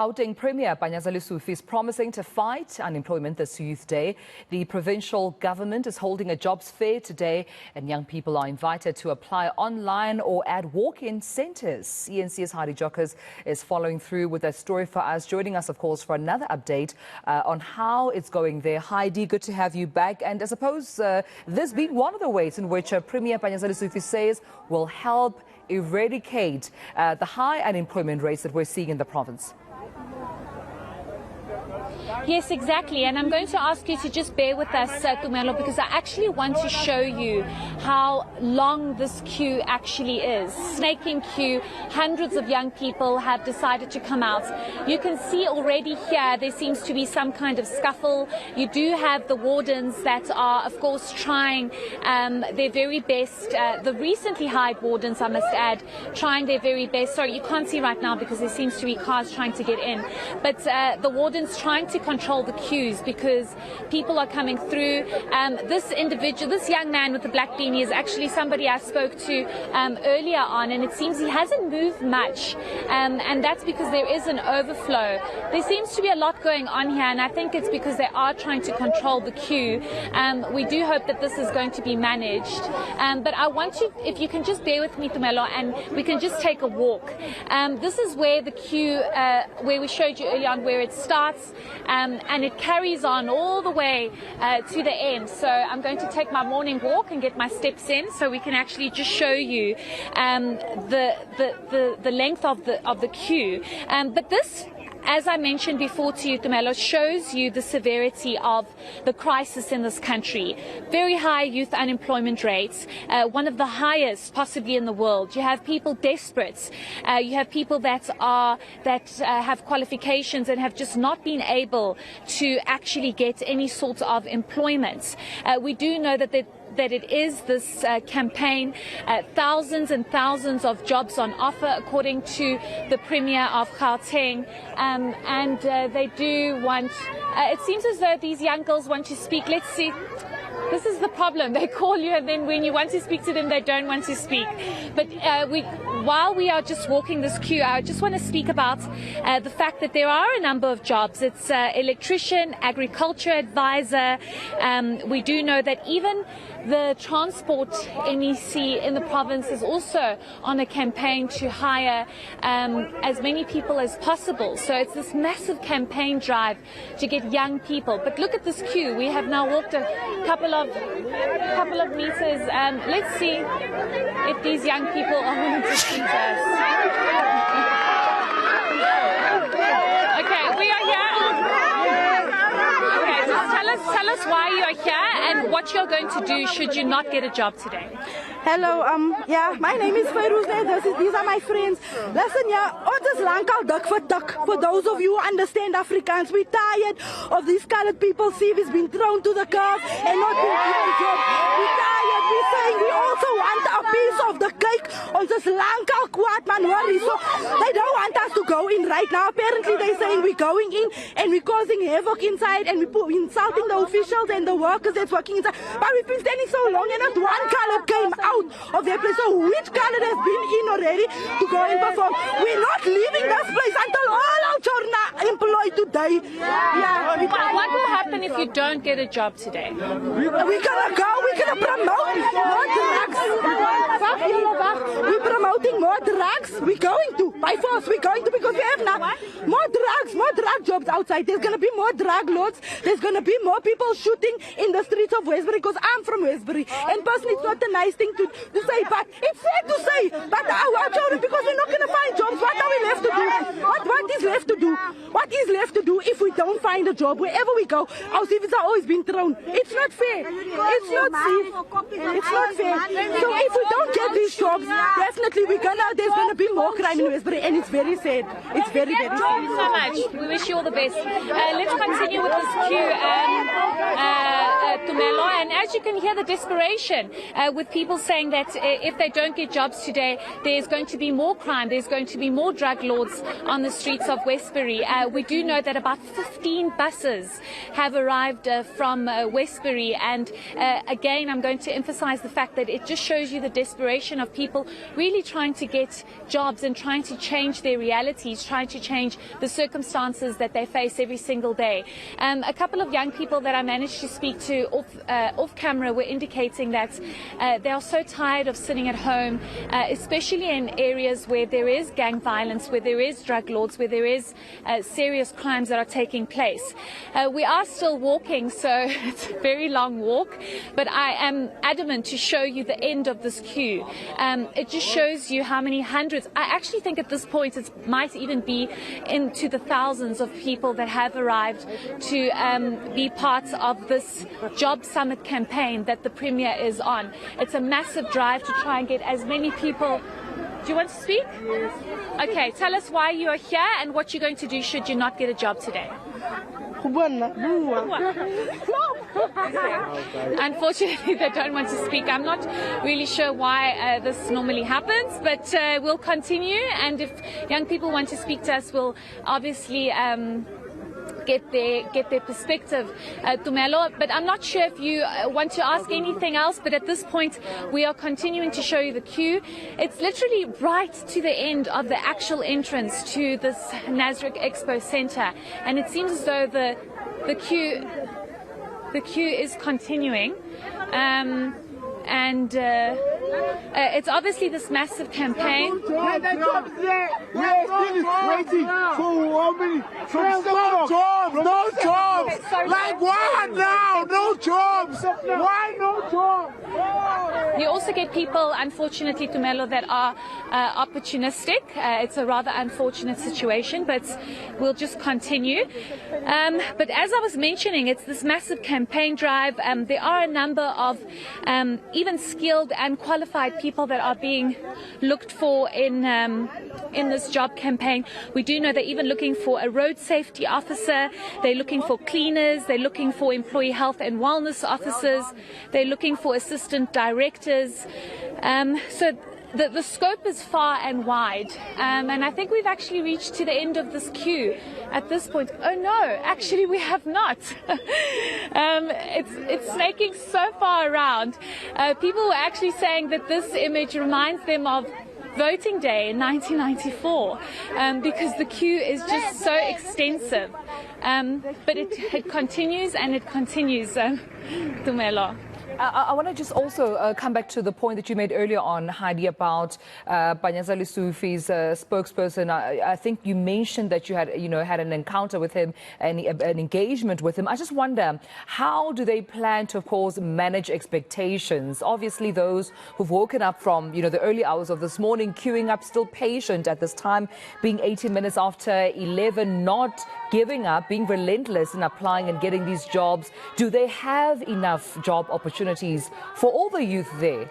Gauteng Premier Panyaza Lesufi is promising to fight unemployment this Youth Day. The provincial government is holding a jobs fair today, and young people are invited to apply online or at walk-in centres. eNCA's Heidi Giokos is following through with a story for us, joining us, of course, for another update on how it's going there. Heidi, good to have you back. And I suppose this being one of the ways in which Premier Panyaza Lesufi says will help eradicate the high unemployment rates that we're seeing in the province. Yes, exactly. And I'm going to ask you to just bear with us, Tumelo, because I actually want to show you how long this queue actually is. Snaking queue, hundreds of young people have decided to come out. You can see already here there seems to be some kind of scuffle. You do have the wardens that are, of course, trying their very best. The recently hired wardens, I must add, trying their very best. Sorry, you can't see right now because there seems to be cars trying to get in. But the wardens trying to control the queues because people are coming through. This individual, this young man with the black beanie is actually somebody I spoke to earlier on, and it seems he hasn't moved much, and that's because there is an overflow. There seems to be a lot going on here, and I think it's because they are trying to control the queue. We do hope that this is going to be managed, but I want you, if you can just bear with me, Tumelo, and we can just take a walk. This is where the queue, where we showed you earlier on, where it starts, and it carries on all the way to the end. So I'm going to take my morning walk and get my steps in so we can actually just show you the length of the queue. But this, as I mentioned before to you, Tumelo, shows you the severity of the crisis in this country. Very high youth unemployment rates, one of the highest possibly in the world. You have people desperate. You have people that have qualifications and have just not been able to actually get any sort of employment. We do know that it is this campaign, thousands and thousands of jobs on offer, according to the Premier of Gauteng, and they do want, it seems as though these young girls want to speak. Let's see. This is the problem. They call you, and then when you want to speak to them, they don't want to speak. But while we are just walking this queue, I just want to speak about the fact that there are a number of jobs. It's electrician, agriculture advisor. We do know that even the transport NEC in the province is also on a campaign to hire as many people as possible. So it's this massive campaign drive to get young people. But look at this queue. We have now walked a couple of meters. Let's see if these young people are willing to speak to us. Okay, we are here. Okay, just tell us why you are here and what you're going to do should you not get a job today. Hello, yeah, my name is Ferouz. These are my friends. Listen, yeah, ons is lankal dik vir dik. For those of you who understand Afrikaans, we're tired of these colored people CVs being thrown to the curb and not being given jobs. We're tired. We're saying we also want a piece of the cake. Ons is lankal kwaad, man, worry. So they don't want us to go in right now. Apparently they're saying we're going in and we're causing havoc inside and we're insulting the officials and the workers that's working inside. But we've been standing so long and not one color came out of their place. So which colour has been in already to go and perform? We're not leaving this place until all our children are employed today. Yeah. What will happen if you don't get a job today? We're gonna go, we're gonna promote more drugs. We're promoting more drugs. We're going to, by force, we're going to, because we have now more drugs, more drug jobs outside. There's gonna be more drug lords. There's gonna be more people shooting in the streets of Westbury, because I'm from Westbury. And personally, it's not a nice thing to say, but it's sad to say. But our children, because we're not going to find jobs, what are we left to do? What is left to do? What is left to do if we don't find a job? Wherever we go, our CVs are always being thrown. It's not fair. It's not safe. It's not fair. So if we don't get these jobs, definitely there's gonna be more crime in Westbury, and it's very sad. It's very, very sad. Thank you so much. We wish you all the best. Let's continue with this queue. Tumelo, and as you can hear the desperation with people saying that if they don't get jobs today, there's going to be more crime, there's going to be more drug lords on the streets of Westbury. We do know that about 15 buses have arrived from Westbury, and again, I'm going to emphasize the fact that it just shows you the desperation of people really trying to get jobs and trying to change their realities, trying to change the circumstances that they face every single day. A couple of young people that I managed to speak to off camera were indicating that they are so tired of sitting at home, especially in areas where there is gang violence, where there is drug lords, where there is serious crimes that are taking place. We are still walking, so it's a very long walk, but I am adamant to show you the end of this queue. It just shows you how many hundreds, I actually think at this point it might even be into the thousands of people that have arrived to be part of this Job Summit campaign that the Premier is on. It's a massive drive to try and get as many people. Do you want to speak? Yes. Okay, tell us why you are here and what you're going to do should you not get a job today. Unfortunately, they don't want to speak. I'm not really sure why this normally happens, but we'll continue. And if young people want to speak to us, we'll obviously get their perspective, Tumelo. But I'm not sure if you want to ask anything else, but at this point we are continuing to show you the queue. It's literally right to the end of the actual entrance to this Nasrec Expo Center, and it seems as though the queue is continuing. And it's obviously this massive campaign. We are still waiting for how many? No jobs. Like what now? No jobs. Why no jobs? You also get people, unfortunately, Tumelo, that are opportunistic. It's a rather unfortunate situation, but we'll just continue. But as I was mentioning, it's this massive campaign drive. There are a number of even skilled and qualified people that are being looked for in this job campaign. We do know they're even looking for a road safety officer. They're looking for cleaners. They're looking for employee health and wellness officers. They're looking for assistant directors. So the scope is far and wide, and I think we've actually reached to the end of this queue at this point. Oh no, actually we have not. It's snaking so far around. People were actually saying that this image reminds them of voting day in 1994, because the queue is just so extensive. But it continues and it continues, Tumelo. I want to just also come back to the point that you made earlier on, Heidi, about Panyaza Lesufi's spokesperson. I think you mentioned that you had an encounter with him and an engagement with him. I just wonder, how do they plan to, of course, manage expectations? Obviously, those who've woken up from the early hours of this morning, queuing up, still patient at this time, being 18 minutes after 11, not giving up, being relentless in applying and getting these jobs. Do they have enough job opportunities for all the youth there?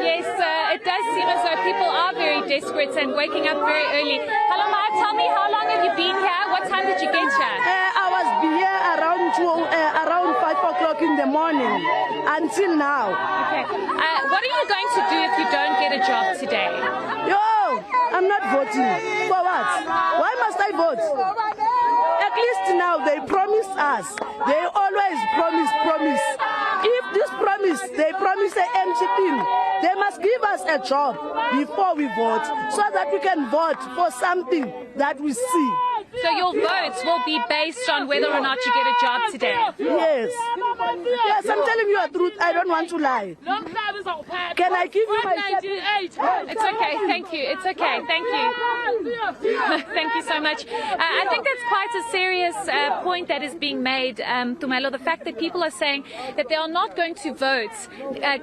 Yes, it does seem as though people are very desperate and waking up very early. Hello, Ma, tell me, how long have you been here? What time did you get here? I was here around 5 o'clock in the morning until now. Okay. What are you going to do if you don't get a job today? I'm not voting. For what? Why must I vote? At least now they promise us. They always promise. If this promise, they promise an empty thing, they must give us a job before we vote so that we can vote for something that we see. So your votes will be based on whether or not you get a job today? Yes. Yes, I'm telling you the truth. I don't want to lie. Can I give you my... It's okay. Thank you. It's okay. Thank you. Thank you so much. I think that's quite a serious point that is being made, Tumelo. The fact that people are saying that they are not going to vote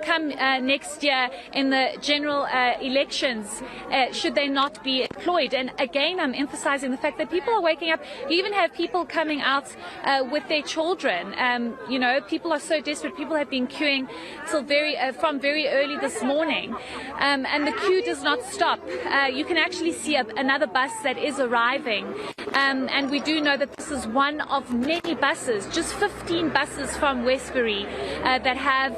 come next year in the general elections should they not be employed. And again, I'm emphasizing the fact that people are waking up. You even have people coming out with their children. People are so desperate. People have been queuing till from very early this morning, and the queue does not stop. You can actually see another bus that is arriving. And we do know that this is one of many buses, just 15 buses from Westbury that have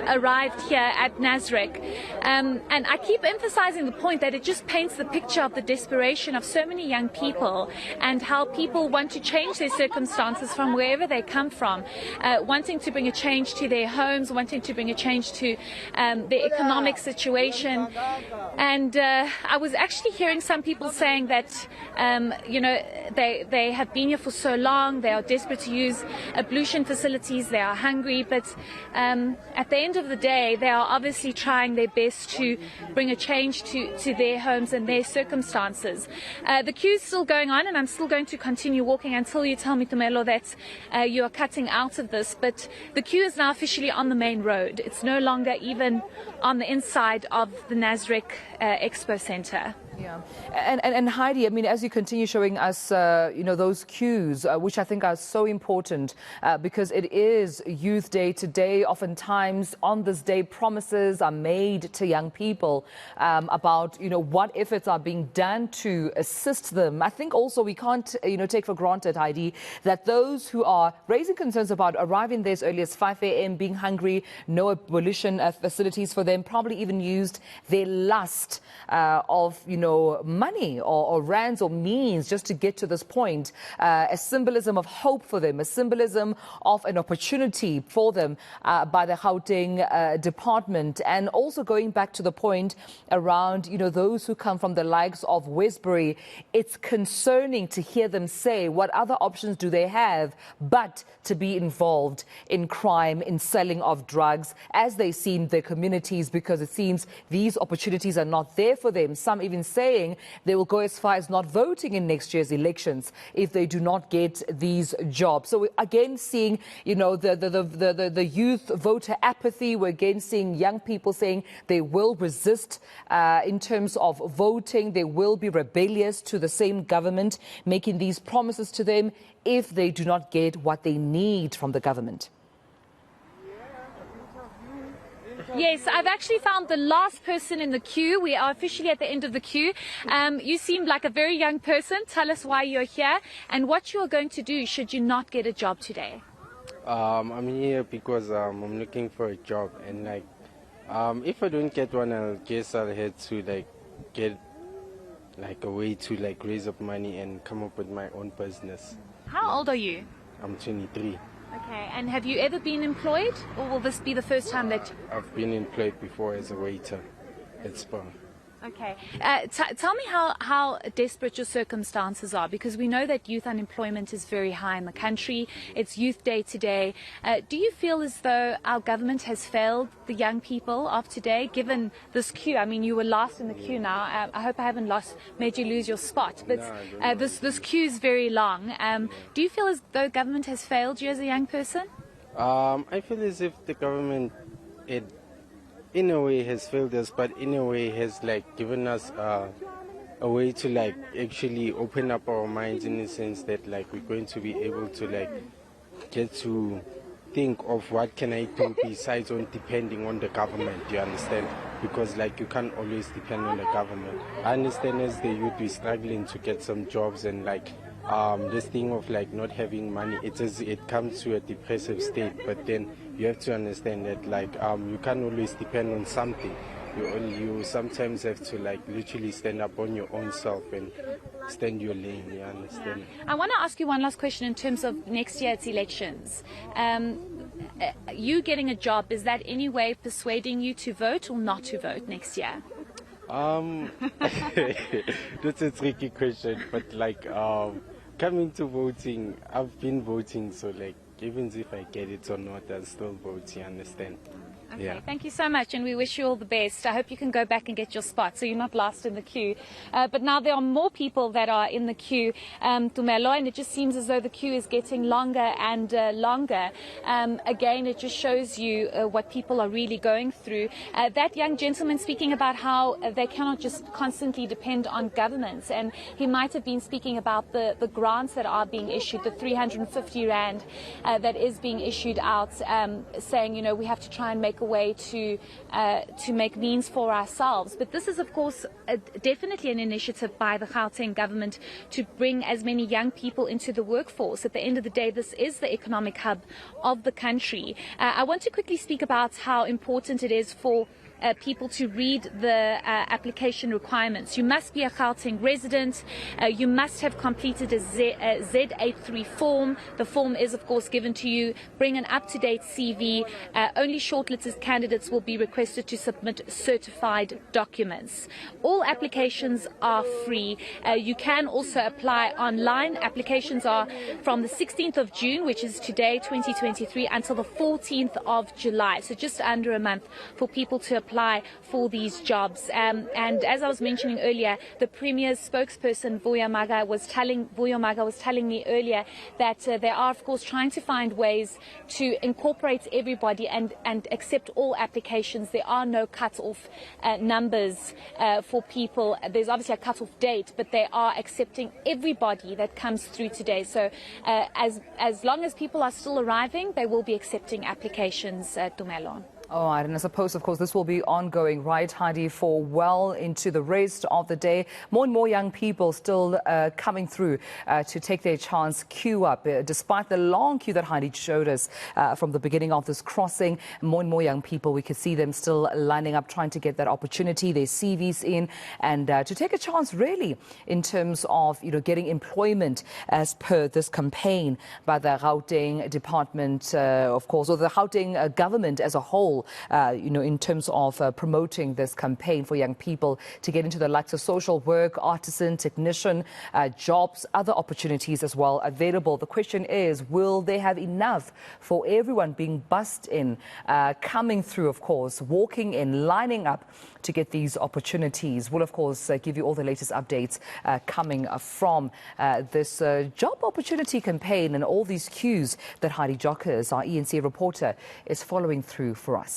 arrived here at Nasrec. And I keep emphasizing the point that it just paints the picture of the desperation of so many young people and how people want to change their circumstances from wherever they come from, wanting to bring a change to their homes, wanting to bring a change to their economic situation. And I was actually hearing some people saying that, they have been here for so long, they are desperate to use ablution facilities, they are hungry, but at the end of the day, they are obviously trying their best to bring a change to their homes and their circumstances. The queue is still going on, and I'm still going to continue walking until you tell me, Tumelo, that you are cutting out of this, but the queue is now officially on the main road. It's no longer even on the inside of the Nasrec Expo Centre. Yeah, and Heidi, I mean, as you continue showing us, those cues, which I think are so important, because it is Youth Day today. Oftentimes on this day, promises are made to young people about, what efforts are being done to assist them. I think also we can't, take for granted, Heidi, that those who are raising concerns about arriving there as early as 5 a.m., being hungry, no ablution facilities for them, probably even used their lust of, money or rands or means just to get to this point, a symbolism of hope for them, a symbolism of an opportunity for them by the Gauteng department. And also going back to the point around, those who come from the likes of Westbury, it's concerning to hear them say what other options do they have but to be involved in crime, in selling of drugs, as they see in their communities, because it seems these opportunities are not there for them. Some even saying they will go as far as not voting in next year's elections if they do not get these jobs. So we're again seeing, the youth voter apathy. We're again seeing young people saying they will resist in terms of voting. They will be rebellious to the same government, making these promises to them if they do not get what they need from the government. Yes, I've actually found the last person in the queue. We are officially at the end of the queue. You seem like a very young person. Tell us why you're here and what you're going to do should you not get a job today. I'm here because I'm looking for a job, and if I don't get one, I guess I'll have to get a way to raise up money and come up with my own business. How old are you? I'm 23. Okay, and have you ever been employed, or will this be the first time that... I've been employed before as a waiter at Spa. Okay. Tell me how desperate your circumstances are, because we know that youth unemployment is very high in the country. It's Youth Day today. Do you feel as though our government has failed the young people of today, given this queue? I mean, you were last in the queue now. I hope I haven't made you lose your spot. But no, this queue is very long. Do you feel as though government has failed you as a young person? I feel as if the government, in a way, has failed us, but in a way has given us a way to actually open up our minds, in the sense that we're going to be able to get to think of what can I do besides on depending on the government. You understand? Because you can't always depend on the government. I understand as the youth we're struggling to get some jobs, and this thing of not having money, it comes to a depressive state. But then you have to understand that you can't always depend on something. You sometimes have to literally stand up on your own self and stand your lane. You understand? I want to ask you one last question in terms of next year's elections. You getting a job, is that any way persuading you to vote or not to vote next year? That's a tricky question, but coming to voting, I've been voting, so even if I get it or not, I'll still vote. You understand? Okay, yeah. Thank you so much, and we wish you all the best. I hope you can go back and get your spot so you're not last in the queue. But now there are more people that are in the queue, Tumelo, and it just seems as though the queue is getting longer and longer. Again, it just shows you what people are really going through. That young gentleman speaking about how they cannot just constantly depend on governments, and he might have been speaking about the grants that are being issued, the 350 Rand that is being issued out, saying, we have to try and make make a way to make means for ourselves. But this is, of course, definitely an initiative by the Gauteng government to bring as many young people into the workforce. At the end of the day, this is the economic hub of the country. I want to quickly speak about how important it is for people to read the application requirements. You must be a Gauteng resident. You must have completed a Z83 form. The form is, of course, given to you. Bring an up-to-date CV. Only shortlisted candidates will be requested to submit certified documents. All applications are free. You can also apply online. Applications are from the 16th of June, which is today, 2023, until the 14th of July. So just under a month for people to apply for these jobs. And as I was mentioning earlier, the Premier's spokesperson, Vuyo Maga, was telling me earlier that they are, of course, trying to find ways to incorporate everybody and accept all applications. There are no cut-off numbers for people. There's obviously a cut-off date, but they are accepting everybody that comes through today. So as long as people are still arriving, they will be accepting applications, Tumelo. All right, and I suppose, of course, this will be ongoing, right, Heidi, for well into the rest of the day. More and more young people still coming through to take their chance, queue up. Despite the long queue that Heidi showed us from the beginning of this crossing, more and more young people, we could see them still lining up, trying to get that opportunity, their CVs in, and to take a chance, really, in terms of, getting employment as per this campaign by the Gauteng Department, of course, or the Gauteng government as a whole. In terms of promoting this campaign for young people to get into the likes of social work, artisan, technician, jobs, other opportunities as well available. The question is, will they have enough for everyone being bussed in, coming through, of course, walking in, lining up to get these opportunities? We'll, of course, give you all the latest updates coming from this job opportunity campaign and all these cues that Heidi Giokos, our eNCA reporter, is following through for us.